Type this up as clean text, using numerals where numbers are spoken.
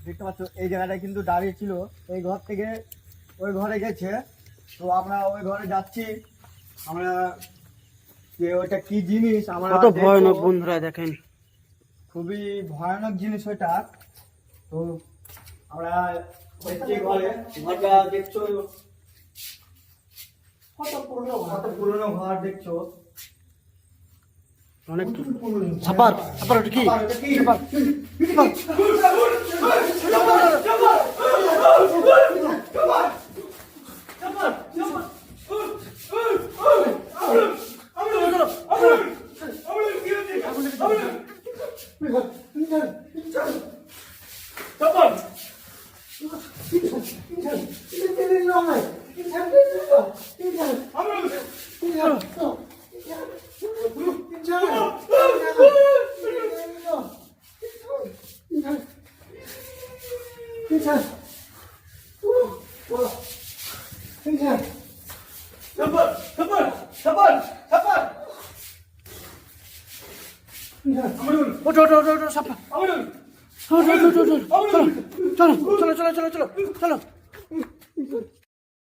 দেখতে পাচ্ছ এই জায়গাটায় কিন্তু দাঁড়িয়ে ছিল, এই ঘর থেকে ওই ঘরে গেছে। তো আমরা ওই ঘরে যাচ্ছি, আমরা যে ওইটা কি জিনিস আমরা কত ভয়ানক দেখবো। বন্ধুরা দেখেন, খুবই ভয়ানক জিনিস ওইটা। তো আমরা যাচ্ছি ঘরে, ঘরটা দেখছো কত পুরনো ঘর দেখছো, অনেক পুরনো। সাপার সাপার ওটা কি? আবার ওটা কি? ওঠো ওঠো ওঠো ওঠো সাপার, চলো চলো চলো চলো চলো চলো চলো চলো চলো চলো চলো